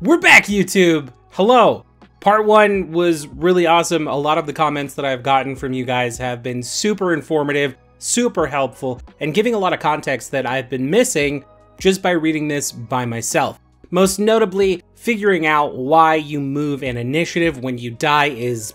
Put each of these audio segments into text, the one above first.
We're back, YouTube! Hello! Part 1 was really awesome. A lot of the comments that I've gotten from you guys have been super informative, super helpful, and giving a lot of context that I've been missing just by reading this by myself. Most notably, figuring out why you move an initiative when you die is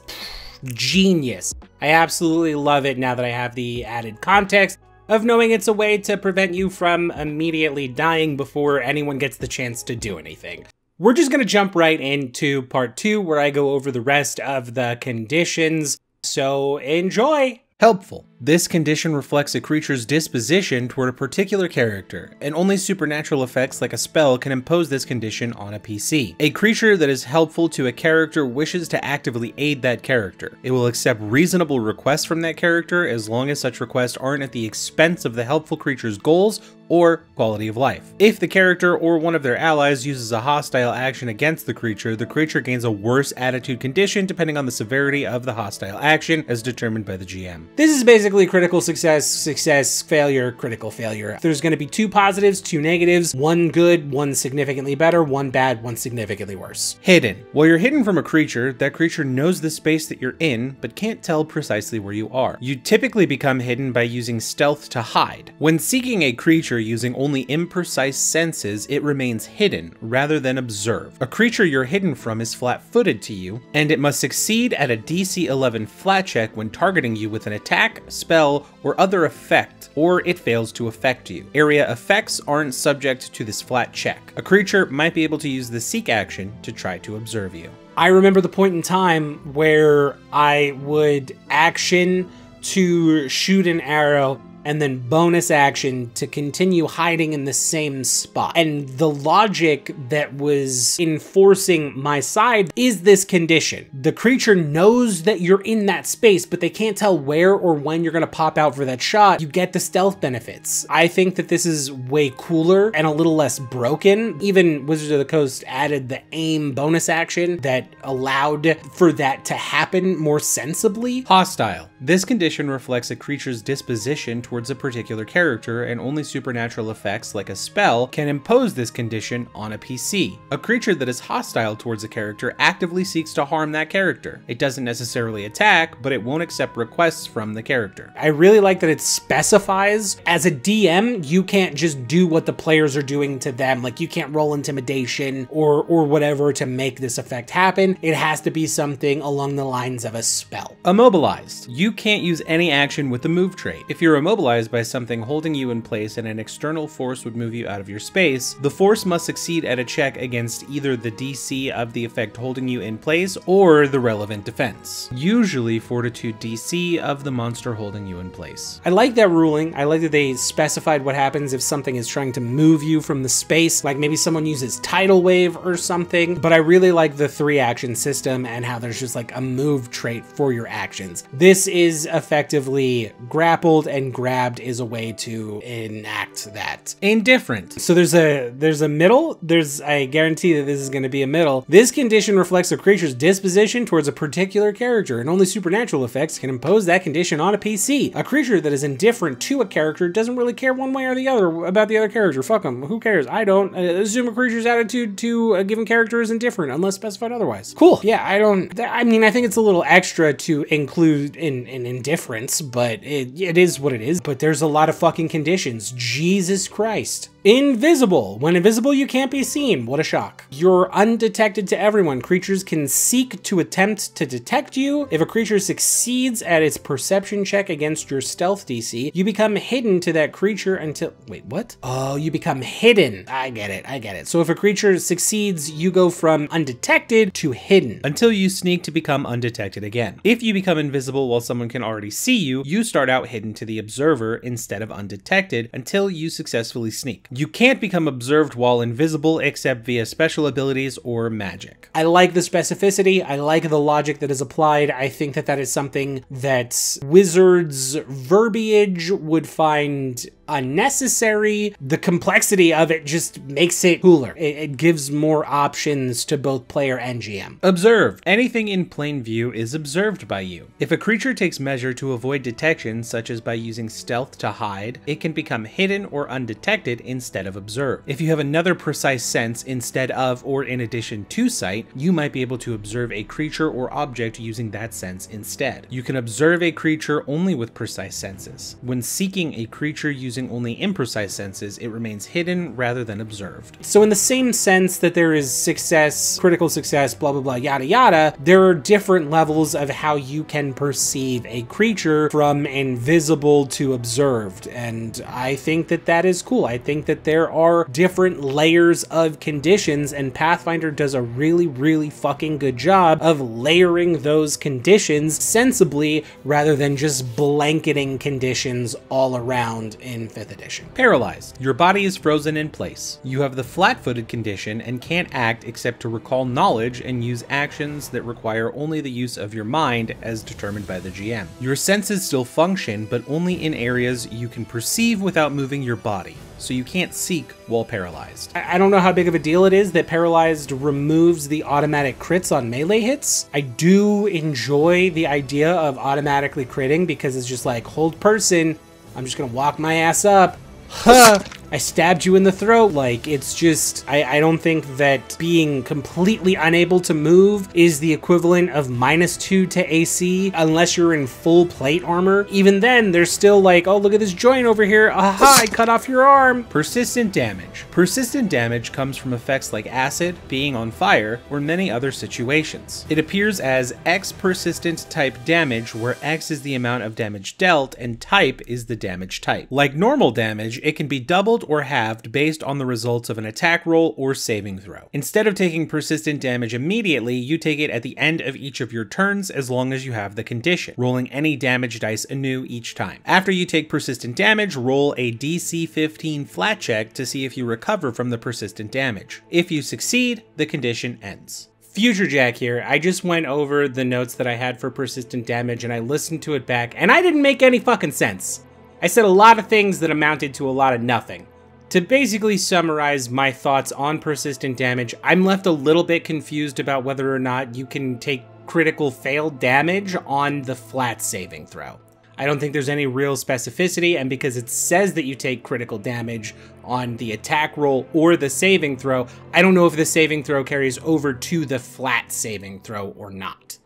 genius. I absolutely love it now that I have the added context of knowing it's a way to prevent you from immediately dying before anyone gets the chance to do anything. We're just going to jump right into part 2 where I go over the rest of the conditions, so enjoy! Helpful. This condition reflects a creature's disposition toward a particular character, and only supernatural effects like a spell can impose this condition on a PC. A creature that is helpful to a character wishes to actively aid that character. It will accept reasonable requests from that character as long as such requests aren't at the expense of the helpful creature's goals or quality of life. If the character or one of their allies uses a hostile action against the creature gains a worse attitude condition depending on the severity of the hostile action as determined by the GM. This is basically critical success, success, failure, critical failure. There's going to be 2 positives, 2 negatives, 1 good, 1 significantly better, 1 bad, 1 significantly worse. Hidden. While you're hidden from a creature, that creature knows the space that you're in, but can't tell precisely where you are. You typically become hidden by using stealth to hide. When seeking a creature using only imprecise senses, it remains hidden rather than observed. A creature you're hidden from is flat-footed to you, and it must succeed at a DC 11 flat check when targeting you with an attack, spell, or other effect, or it fails to affect you. Area effects aren't subject to this flat check. A creature might be able to use the seek action to try to observe you. I remember the point in time where I would action to shoot an arrow and then bonus action to continue hiding in the same spot. And the logic that was enforcing my side is this condition. The creature knows that you're in that space, but they can't tell where or when you're gonna pop out for that shot. You get the stealth benefits. I think that this is way cooler and a little less broken. Even Wizards of the Coast added the aim bonus action that allowed for that to happen more sensibly. Hostile. This condition reflects a creature's disposition towards a particular character, and only supernatural effects like a spell can impose this condition on a PC. A creature that is hostile towards a character actively seeks to harm that character. It doesn't necessarily attack, but it won't accept requests from the character. I really like that it specifies, as a DM, you can't just do what the players are doing to them. Like, you can't roll intimidation or whatever to make this effect happen. It has to be something along the lines of a spell. Immobilized. You can't use any action with the move trait. If you're immobilized by something holding you in place and an external force would move you out of your space, the force must succeed at a check against either the DC of the effect holding you in place or the relevant defense. Usually Fortitude DC of the monster holding you in place. I like that ruling. I like that they specified what happens if something is trying to move you from the space, like maybe someone uses Tidal Wave or something, but I really like the 3 action system and how there's just like a move trait for your actions. This is effectively grappled, and grabbed is a way to enact that. Indifferent. So there's a middle. I guarantee that this is going to be a middle. This condition reflects a creature's disposition towards a particular character, and only supernatural effects can impose that condition on a PC. A creature that is indifferent to a character doesn't really care one way or the other about the other character. Fuck them. Who cares? I don't. Assume a creature's attitude to a given character is indifferent unless specified otherwise. Cool. Yeah, I mean, I think it's a little extra to include in indifference, but it is what it is. But there's a lot of fucking conditions. Jesus Christ. Invisible. When invisible, you can't be seen. What a shock. You're undetected to everyone. Creatures can seek to attempt to detect you. If a creature succeeds at its perception check against your stealth DC, you become hidden to that creature until... Wait, what? Oh, you become hidden. I get it. So if a creature succeeds, you go from undetected to hidden until you sneak to become undetected again. If you become invisible while someone can already see you, you start out hidden to the observer instead of undetected until you successfully sneak. You can't become observed while invisible except via special abilities or magic. I like the specificity. I like the logic that is applied. I think that that is something that Wizards verbiage would find unnecessary. The complexity of it just makes it cooler. It gives more options to both player and GM. Observed. Anything in plain view is observed by you. If a creature takes measure to avoid detection, such as by using stealth to hide, it can become hidden or undetected instead of observed. If you have another precise sense instead of or in addition to sight, you might be able to observe a creature or object using that sense instead. You can observe a creature only with precise senses. When seeking a creature using only imprecise senses, it remains hidden rather than observed. So in the same sense that there is success, critical success, blah, blah, blah, yada, yada, there are different levels of how you can perceive a creature from invisible to observed. And I think that that is cool. I think that there are different layers of conditions, and Pathfinder does a really, really fucking good job of layering those conditions sensibly rather than just blanketing conditions all around in 5th edition. Paralyzed. Your body is frozen in place. You have the flat-footed condition and can't act except to recall knowledge and use actions that require only the use of your mind as determined by the GM. Your senses still function, but only in areas you can perceive without moving your body, so you can't seek while paralyzed. I don't know how big of a deal it is that Paralyzed removes the automatic crits on melee hits. I do enjoy the idea of automatically critting because it's just like, hold person, I'm just gonna walk my ass up. Huh, I stabbed you in the throat. Like, it's just, I don't think that being completely unable to move is the equivalent of -2 to AC unless you're in full plate armor. Even then, they're still like, oh, look at this joint over here. Aha, I cut off your arm. Persistent damage. Persistent damage comes from effects like acid, being on fire, or many other situations. It appears as X persistent type damage, where X is the amount of damage dealt and type is the damage type. Like normal damage, it can be doubled or halved based on the results of an attack roll or saving throw. Instead of taking persistent damage immediately, you take it at the end of each of your turns as long as you have the condition, rolling any damage dice anew each time. After you take persistent damage, roll a DC 15 flat check to see if you recover from the persistent damage. If you succeed, the condition ends. Future Jack here. I just went over the notes that I had for persistent damage and I listened to it back and I didn't make any fucking sense. I said a lot of things that amounted to a lot of nothing. To basically summarize my thoughts on persistent damage, I'm left a little bit confused about whether or not you can take critical fail damage on the flat saving throw. I don't think there's any real specificity, and because it says that you take critical damage on the attack roll or the saving throw, I don't know if the saving throw carries over to the flat saving throw or not.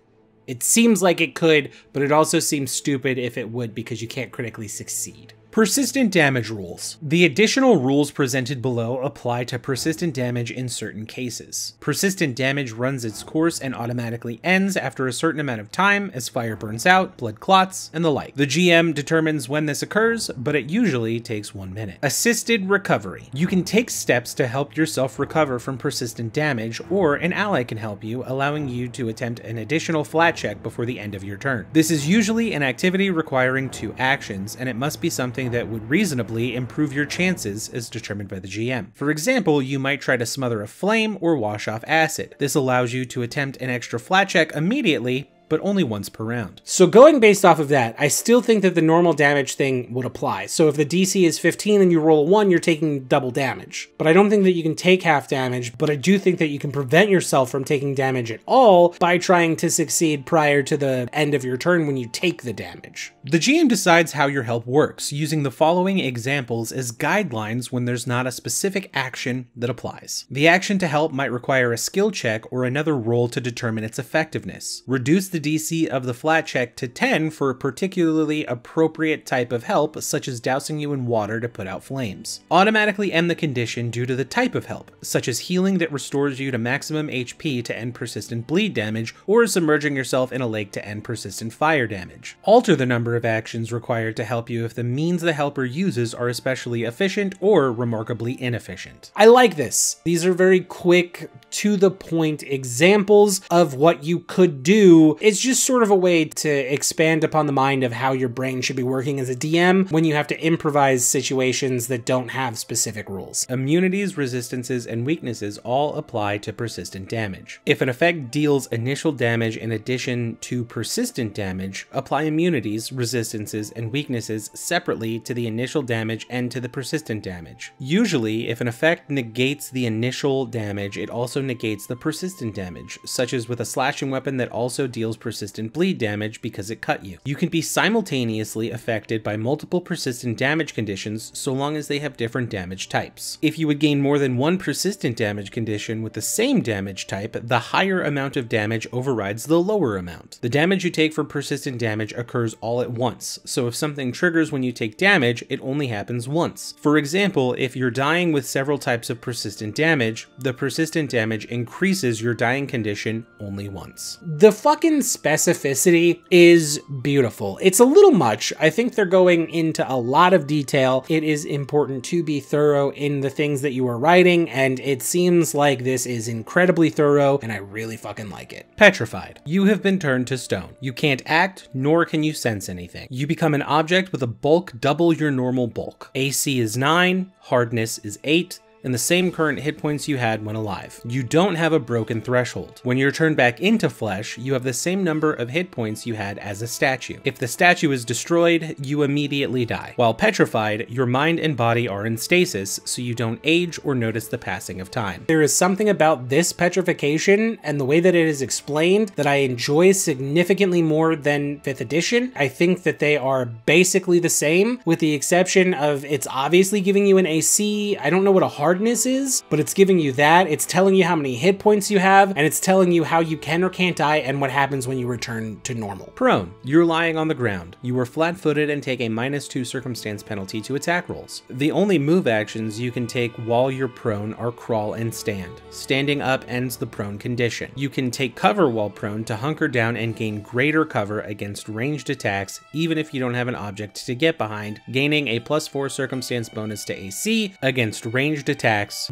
It seems like it could, but it also seems stupid if it would because you can't critically succeed. Persistent damage rules. The additional rules presented below apply to persistent damage in certain cases. Persistent damage runs its course and automatically ends after a certain amount of time as fire burns out, blood clots, and the like. The GM determines when this occurs, but it usually takes 1 minute. Assisted recovery. You can take steps to help yourself recover from persistent damage, or an ally can help you, allowing you to attempt an additional flat check before the end of your turn. This is usually an activity requiring 2 actions, and it must be something that would reasonably improve your chances as determined by the GM. For example, you might try to smother a flame or wash off acid. This allows you to attempt an extra flat check immediately, but only once per round. So going based off of that, I still think that the normal damage thing would apply. So if the DC is 15 and you roll a 1, you're taking double damage. But I don't think that you can take half damage, but I do think that you can prevent yourself from taking damage at all by trying to succeed prior to the end of your turn when you take the damage. The GM decides how your help works, using the following examples as guidelines when there's not a specific action that applies. The action to help might require a skill check or another roll to determine its effectiveness. Reduce the DC of the flat check to 10 for a particularly appropriate type of help, such as dousing you in water to put out flames. Automatically end the condition due to the type of help, such as healing that restores you to maximum HP to end persistent bleed damage, or submerging yourself in a lake to end persistent fire damage. Alter the number of actions required to help you if the means the helper uses are especially efficient or remarkably inefficient. I like this. These are very quick, to the point examples of what you could do it's just sort of a way to expand upon the mind of how your brain should be working as a DM when you have to improvise situations that don't have specific rules. Immunities, resistances, and weaknesses all apply to persistent damage. If an effect deals initial damage in addition to persistent damage, apply immunities, resistances, and weaknesses separately to the initial damage and to the persistent damage. Usually, if an effect negates the initial damage, it also negates the persistent damage, such as with a slashing weapon that also deals persistent bleed damage because it cut you. You can be simultaneously affected by multiple persistent damage conditions so long as they have different damage types. If you would gain more than one persistent damage condition with the same damage type, the higher amount of damage overrides the lower amount. The damage you take from persistent damage occurs all at once, so if something triggers when you take damage, it only happens once. For example, if you're dying with several types of persistent damage, the persistent damage increases your dying condition only once. The fucking specificity is beautiful. It's a little much. I think they're going into a lot of detail. It is important to be thorough in the things that you are writing, and it seems like this is incredibly thorough, and I really fucking like it. Petrified. You have been turned to stone. You can't act, nor can you sense anything. You become an object with a bulk double your normal bulk. AC is 9, hardness is 8, and the same current hit points you had when alive. You don't have a broken threshold. When you're turned back into flesh, you have the same number of hit points you had as a statue. If the statue is destroyed, you immediately die. While petrified, your mind and body are in stasis, so you don't age or notice the passing of time. There is something about this petrification and the way that it is explained that I enjoy significantly more than 5th edition. I think that they are basically the same, with the exception of it's obviously giving you an AC. I don't know what a hardness is, but it's giving you that. It's telling you how many hit points you have, and it's telling you how you can or can't die and what happens when you return to normal. Prone. You're lying on the ground. You are flat-footed and take a -2 circumstance penalty to attack rolls. The only move actions you can take while you're prone are crawl and stand. Standing up ends the prone condition. You can take cover while prone to hunker down and gain greater cover against ranged attacks, even if you don't have an object to get behind, gaining a +4 circumstance bonus to AC against ranged attacks,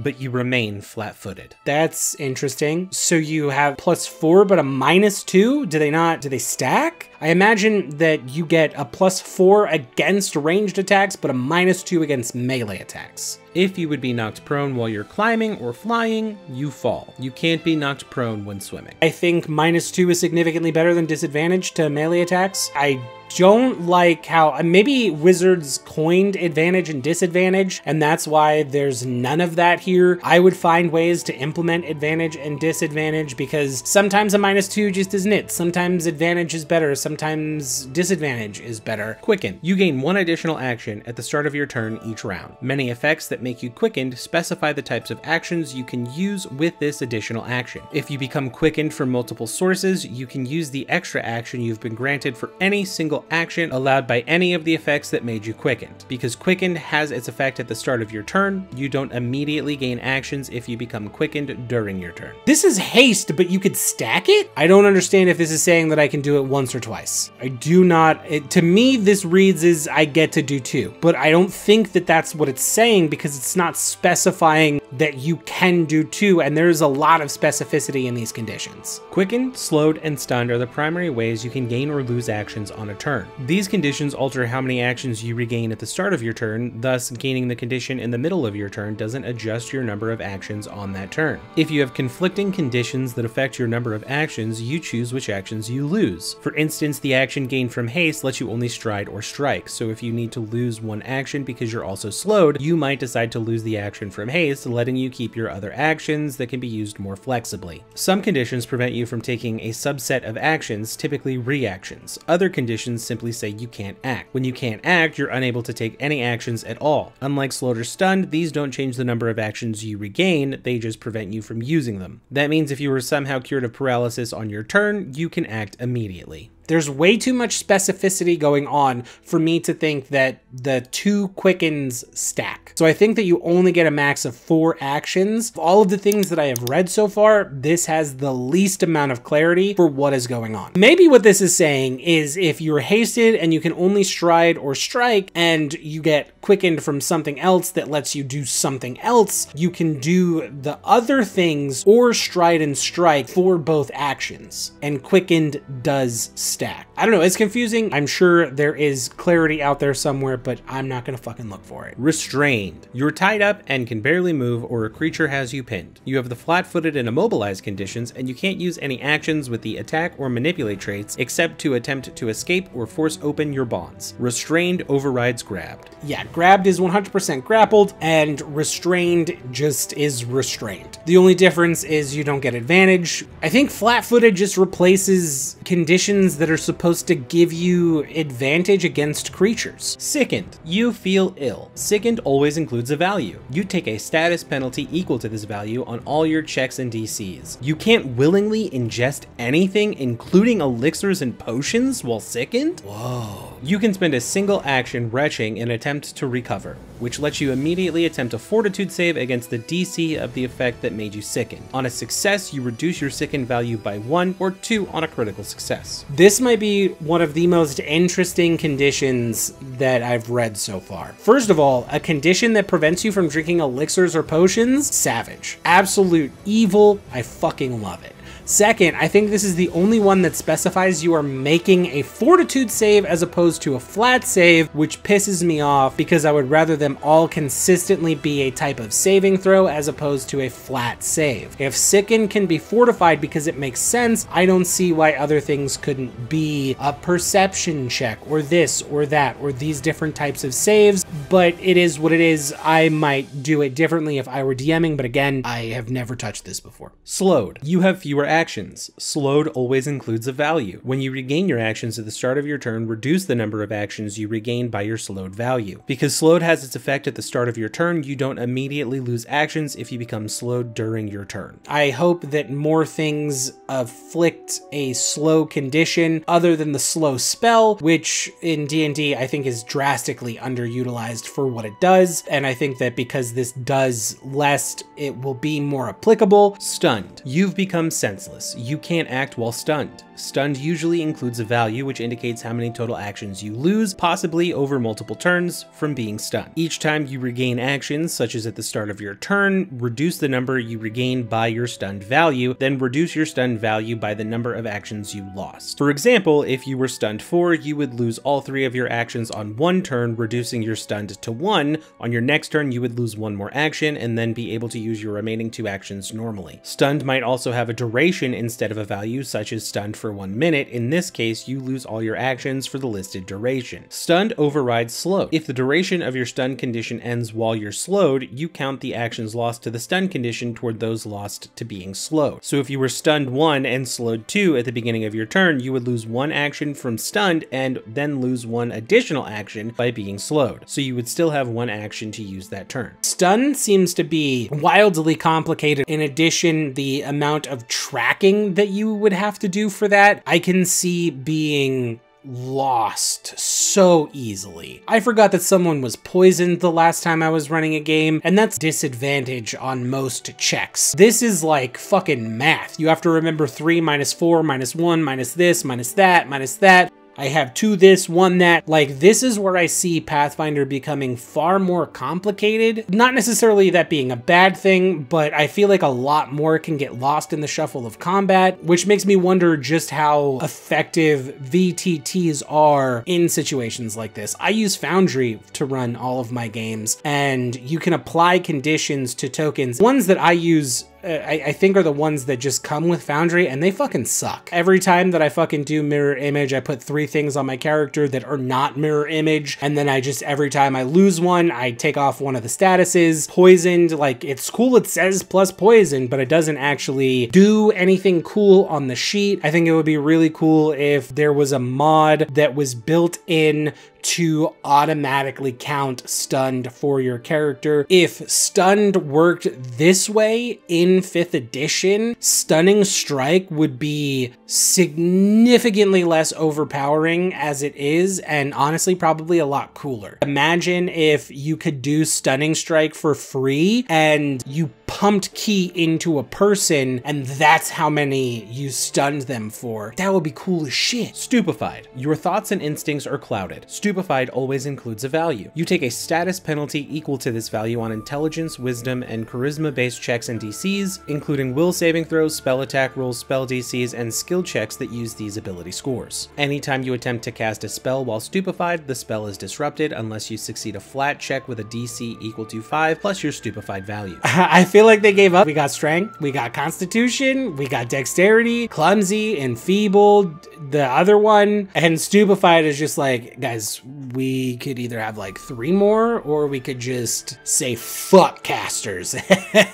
but you remain flat-footed. That's interesting. So you have +4 but a -2? Do they stack? I imagine that you get a +4 against ranged attacks, but a -2 against melee attacks. If you would be knocked prone while you're climbing or flying, you fall. You can't be knocked prone when swimming. I think -2 is significantly better than disadvantage to melee attacks. I don't like how maybe Wizards coined advantage and disadvantage, and that's why there's none of that here. I would find ways to implement advantage and disadvantage, because sometimes a -2 just isn't it. Sometimes advantage is better, sometimes disadvantage is better. Quickened. You gain 1 additional action at the start of your turn each round. Many effects that make you quickened specify the types of actions you can use with this additional action. If you become quickened from multiple sources, you can use the extra action you've been granted for any single action allowed by any of the effects that made you quickened. Because quickened has its effect at the start of your turn, you don't immediately gain actions if you become quickened during your turn. This is haste, but you could stack it? I don't understand if this is saying that I can do it once or twice. I do not. To me, this reads as I get to do 2, but I don't think that that's what it's saying, because it's not specifying that you can do 2, and there's a lot of specificity in these conditions. Quickened, slowed, and stunned are the primary ways you can gain or lose actions on a turn. These conditions alter how many actions you regain at the start of your turn, thus gaining the condition in the middle of your turn doesn't adjust your number of actions on that turn. If you have conflicting conditions that affect your number of actions, you choose which actions you lose. For instance, the action gained from haste lets you only stride or strike, so if you need to lose 1 action because you're also slowed, you might decide to lose the action from haste, letting you keep your other actions that can be used more flexibly. Some conditions prevent you from taking a subset of actions, typically reactions. Other conditions simply say you can't act. When you can't act, you're unable to take any actions at all. Unlike slowed or stunned, these don't change the number of actions you regain, they just prevent you from using them. That means if you were somehow cured of paralysis on your turn, you can act immediately. There's way too much specificity going on for me to think that the 2 Quickens stack. So I think that you only get a max of 4 actions. Of all of the things that I have read so far, this has the least amount of clarity for what is going on. Maybe what this is saying is if you're hasted and you can only stride or strike and you get quickened from something else that lets you do something else, you can do the other things or stride and strike for both actions. And quickened does stack. I don't know, it's confusing. I'm sure there is clarity out there somewhere, but I'm not gonna fucking look for it. Restrained. You're tied up and can barely move, or a creature has you pinned. You have the flat-footed and immobilized conditions, and you can't use any actions with the attack or manipulate traits except to attempt to escape or force open your bonds. Restrained overrides grabbed. Yeah, grabbed is 100% grappled, and restrained just is restrained. The only difference is you don't get advantage. I think flat-footed just replaces conditions that are supposed to give you advantage against creatures. Sickened. You feel ill. Sickened always includes a value. You take a status penalty equal to this value on all your checks and DCs. You can't willingly ingest anything, including elixirs and potions, while sickened? Whoa. You can spend a single action retching in an attempt to recover, which lets you immediately attempt a fortitude save against the DC of the effect that made you sickened. On a success, you reduce your sickened value by 1 or 2 on a critical success. This might be one of the most interesting conditions that I've read so far. First of all, a condition that prevents you from drinking elixirs or potions? Savage. Absolute evil. I fucking love it. Second, I think this is the only one that specifies you are making a fortitude save as opposed to a flat save, which pisses me off because I would rather them all consistently be a type of saving throw as opposed to a flat save. If Sickened can be fortified because it makes sense, I don't see why other things couldn't be a perception check or this or that or these different types of saves, but it is what it is. I might do it differently if I were DMing, but again, I have never touched this before. Slowed. You have fewer actions. Slowed always includes a value. When you regain your actions at the start of your turn, reduce the number of actions you regain by your slowed value. Because slowed has its effect at the start of your turn, you don't immediately lose actions if you become slowed during your turn. I hope that more things afflict a slow condition other than the slow spell, which in D&D I think is drastically underutilized for what it does, and I think that because this does less, it will be more applicable. Stunned. You've become senseless. You can't act while stunned. Stunned usually includes a value which indicates how many total actions you lose, possibly over multiple turns, from being stunned. Each time you regain actions, such as at the start of your turn, reduce the number you regain by your stunned value, then reduce your stunned value by the number of actions you lost. For example, if you were stunned 4, you would lose all 3 of your actions on one turn, reducing your stunned to 1. On your next turn, you would lose 1 more action, and then be able to use your remaining 2 actions normally. Stunned might also have a duration instead of a value, such as stunned for 1 minute. In this case, you lose all your actions for the listed duration. Stunned overrides slowed. If the duration of your stun condition ends while you're slowed, you count the actions lost to the stun condition toward those lost to being slowed. So if you were stunned 1 and slowed 2 at the beginning of your turn, you would lose 1 action from stunned and then lose 1 additional action by being slowed. So you would still have 1 action to use that turn. Stun seems to be wildly complicated. In addition, the amount of tracking that you would have to do for that, I can see being lost so easily. I forgot that someone was poisoned the last time I was running a game, and that's disadvantage on most checks. This is like fucking math. You have to remember 3 minus 4 minus 1 minus this minus that minus that. I have 2 this, 1 that. Like, this is where I see Pathfinder becoming far more complicated. Not necessarily that being a bad thing, but I feel like a lot more can get lost in the shuffle of combat, which makes me wonder just how effective VTTs are in situations like this. I use Foundry to run all of my games, and you can apply conditions to tokens. Ones that I use I think are the ones that just come with Foundry, and they fucking suck. Every time that I fucking do mirror image, I put 3 things on my character that are not mirror image, and then every time I lose one, I take off one of the statuses. Poisoned, like, it's cool it says plus poison, but it doesn't actually do anything cool on the sheet. I think it would be really cool if there was a mod that was built in to automatically count stunned for your character. If stunned worked this way in 5th edition, Stunning Strike would be significantly less overpowering as it is, and honestly probably a lot cooler. Imagine if you could do Stunning Strike for free and you pumped key into a person and that's how many you stunned them for. That would be cool as shit. Stupified. Your thoughts and instincts are clouded. Stupified always includes a value. You take a status penalty equal to this value on intelligence, wisdom, and charisma-based checks and DCs, including will saving throws, spell attack rolls, spell DCs, and skill checks that use these ability scores. Anytime you attempt to cast a spell while stupified, the spell is disrupted unless you succeed a flat check with a DC equal to 5 plus your stupified value. I feel like they gave up. We got strength, we got constitution, we got dexterity, clumsy, enfeebled, the other one, and stupified is just like, guys, we could either have like 3 more or we could just say fuck casters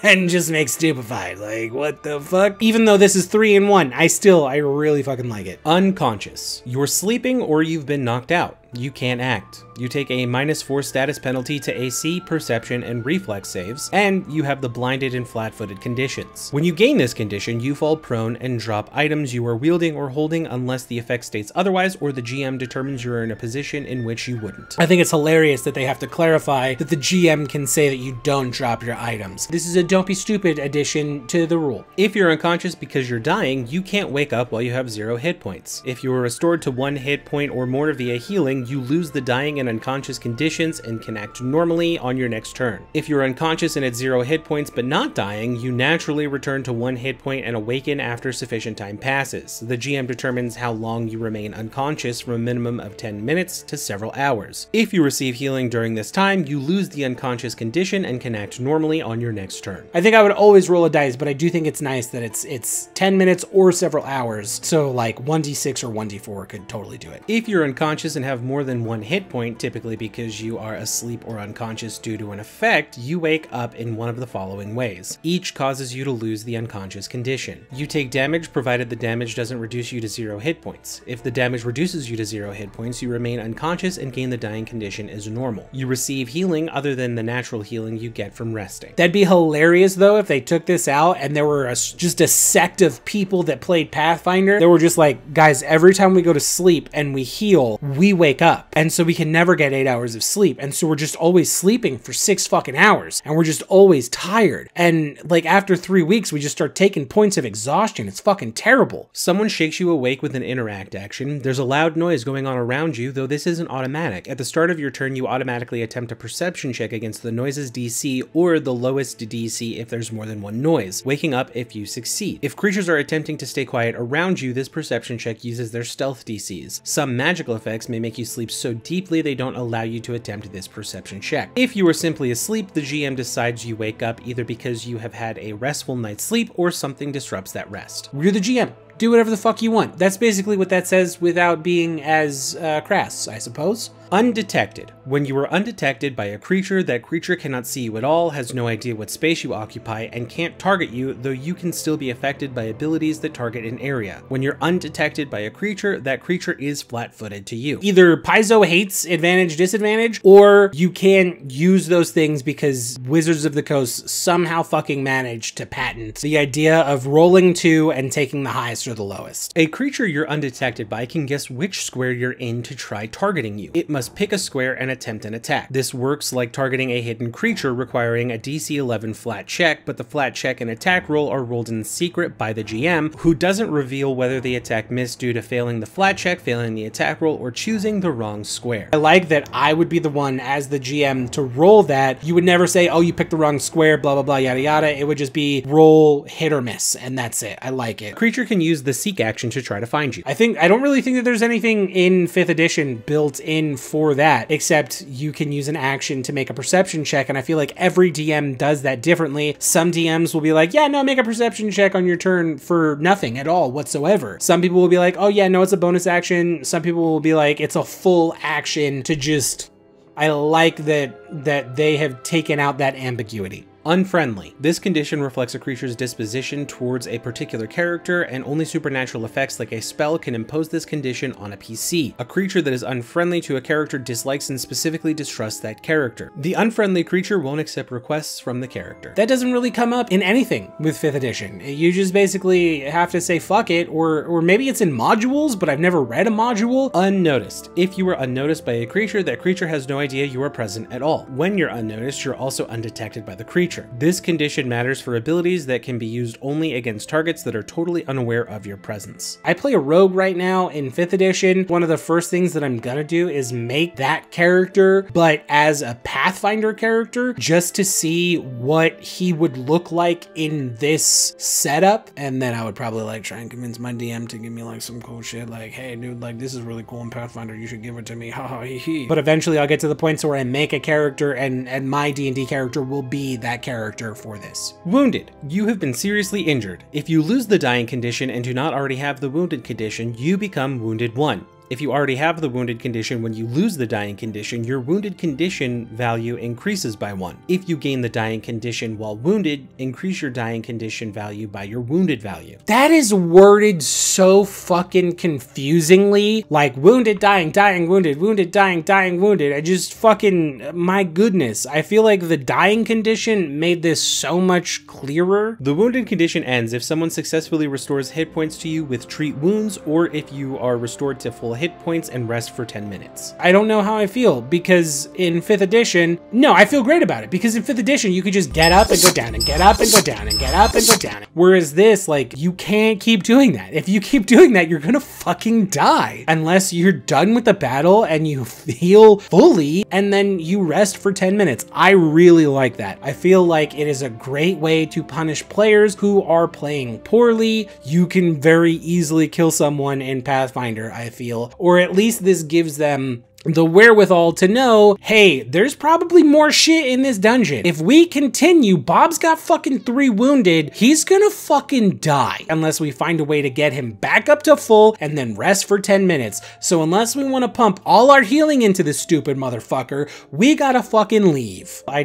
and just make stupified. Like, what the fuck? Even though this is 3 in 1, I really fucking like it. Unconscious. You're sleeping or you've been knocked out. You can't act. You take a -4 status penalty to AC, perception, and reflex saves, and you have the blinded and flat-footed conditions. When you gain this condition, you fall prone and drop items you are wielding or holding unless the effect states otherwise or the GM determines you're in a position in which you wouldn't. I think it's hilarious that they have to clarify that the GM can say that you don't drop your items. This is a don't be stupid addition to the rule. If you're unconscious because you're dying, you can't wake up while you have 0 hit points. If you are restored to 1 hit point or more via healing, you lose the dying and unconscious conditions and can act normally on your next turn. If you're unconscious and at 0 hit points but not dying, you naturally return to 1 hit point and awaken after sufficient time passes. The GM determines how long you remain unconscious from a minimum of 10 minutes to several hours. If you receive healing during this time, you lose the unconscious condition and can act normally on your next turn. I think I would always roll a dice, but I do think it's nice that it's 10 minutes or several hours. So like 1d6 or 1d4 could totally do it. If you're unconscious and have more than 1 hit point, typically because you are asleep or unconscious due to an effect, you wake up in one of the following ways. Each causes you to lose the unconscious condition. You take damage provided the damage doesn't reduce you to 0 hit points. If the damage reduces you to 0 hit points, you remain unconscious and gain the dying condition as normal. You receive healing other than the natural healing you get from resting. That'd be hilarious though if they took this out and there were just a sect of people that played Pathfinder that were just like, guys, every time we go to sleep and we heal, we wake up. And so we can never get 8 hours of sleep. And so we're just always sleeping for 6 fucking hours. And we're just always tired. And like after 3 weeks, we just start taking points of exhaustion. It's fucking terrible. Someone shakes you awake with an interact action. There's a loud noise going on around you, though this isn't automatic. At the start of your turn, you automatically attempt a perception check against the noise's DC or the lowest DC if there's more than 1 noise, waking up if you succeed. If creatures are attempting to stay quiet around you, this perception check uses their stealth DCs. Some magical effects may make you sleep so deeply they don't allow you to attempt this perception check. If you are simply asleep, the GM decides you wake up either because you have had a restful night's sleep or something disrupts that rest. You're the GM. Do whatever the fuck you want. That's basically what that says without being as crass, I suppose. Undetected. When you are undetected by a creature, that creature cannot see you at all, has no idea what space you occupy, and can't target you, though you can still be affected by abilities that target an area. When you're undetected by a creature, that creature is flat-footed to you. Either Paizo hates advantage, disadvantage, or you can't use those things because Wizards of the Coast somehow fucking managed to patent the idea of rolling 2 and taking the highest or the lowest. A creature you're undetected by can guess which square you're in to try targeting you. It must pick a square and attempt an attack. This works like targeting a hidden creature, requiring a DC 11 flat check, but the flat check and attack roll are rolled in secret by the GM, who doesn't reveal whether the attack missed due to failing the flat check, failing the attack roll, or choosing the wrong square. I like that I would be the one as the GM to roll that. You would never say, oh, you picked the wrong square, blah, blah, blah, yada, yada. It would just be roll, hit or miss, and that's it. I like it. Creature can use the seek action to try to find you. I don't really think that there's anything in 5th edition built in for that, except you can use an action to make a perception check, and I feel like every DM does that differently. Some DMs will be like, yeah, no, make a perception check on your turn for nothing at all whatsoever. Some people will be like, oh yeah, no, it's a bonus action. Some people will be like, it's a full action to just... I like that they have taken out that ambiguity. Unfriendly. This condition reflects a creature's disposition towards a particular character, and only supernatural effects like a spell can impose this condition on a PC. A creature that is unfriendly to a character dislikes and specifically distrusts that character. The unfriendly creature won't accept requests from the character. That doesn't really come up in anything with 5th edition. You just basically have to say fuck it, or maybe it's in modules, but I've never read a module. Unnoticed. If you are unnoticed by a creature, that creature has no idea you are present at all. When you're unnoticed, you're also undetected by the creature. This condition matters for abilities that can be used only against targets that are totally unaware of your presence. I play a rogue right now in 5th edition. One of the first things that I'm gonna do is make that character, but as a Pathfinder character, just to see what he would look like in this setup. And then I would probably like try and convince my DM to give me like some cool shit like, hey dude, like this is really cool in Pathfinder, you should give it to me, haha hee hee. But eventually I'll get to the point where I make a character and my D&D character will be that character for this. Wounded. You have been seriously injured. If you lose the dying condition and do not already have the wounded condition, you become Wounded 1. If you already have the wounded condition, when you lose the dying condition, your wounded condition value increases by 1. If you gain the dying condition while wounded, increase your dying condition value by your wounded value. That is worded so fucking confusingly, like wounded, dying, dying, wounded, wounded, dying, dying, wounded. I just fucking, my goodness. I feel like the dying condition made this so much clearer. The wounded condition ends if someone successfully restores hit points to you with treat wounds, or if you are restored to full hit points and rest for 10 minutes. I don't know how I feel, because in 5th edition, no, I feel great about it, because in 5th edition, you could just get up and go down and get up and go down and get up and go down. Whereas this, like, you can't keep doing that. If you keep doing that, you're gonna fucking die. Unless you're done with the battle and you heal fully, and then you rest for 10 minutes. I really like that. I feel like it is a great way to punish players who are playing poorly. You can very easily kill someone in Pathfinder, I feel. Or at least this gives them the wherewithal to know, hey, there's probably more shit in this dungeon. If we continue, Bob's got fucking 3 wounded, he's gonna fucking die unless we find a way to get him back up to full and then rest for 10 minutes. So unless we want to pump all our healing into this stupid motherfucker, we gotta fucking leave. I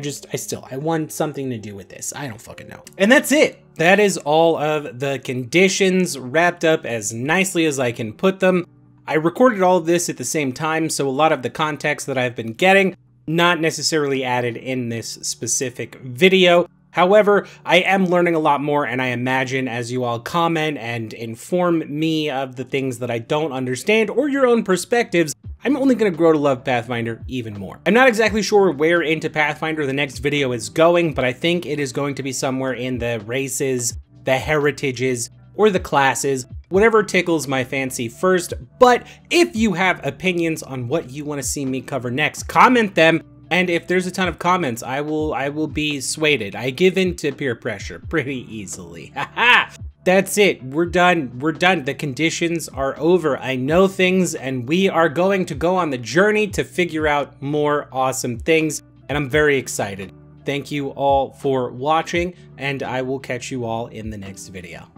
want something to do with this. I don't fucking know. And that's it. That is all of the conditions wrapped up as nicely as I can put them. I recorded all of this at the same time, so a lot of the context that I've been getting, not necessarily added in this specific video. However, I am learning a lot more, and I imagine as you all comment and inform me of the things that I don't understand or your own perspectives, I'm only going to grow to love Pathfinder even more. I'm not exactly sure where into Pathfinder the next video is going, but I think it is going to be somewhere in the races, the heritages, or the classes, whatever tickles my fancy first. But if you have opinions on what you want to see me cover next, comment them. And if there's a ton of comments, I will be swayed. I give in to peer pressure pretty easily. Haha! That's it. We're done. We're done. The conditions are over. I know things, and we are going to go on the journey to figure out more awesome things, and I'm very excited. Thank you all for watching, and I will catch you all in the next video.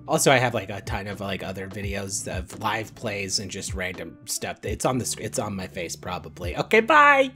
Also, I have like a ton of like other videos of live plays and just random stuff. It's on my face probably. Okay, bye!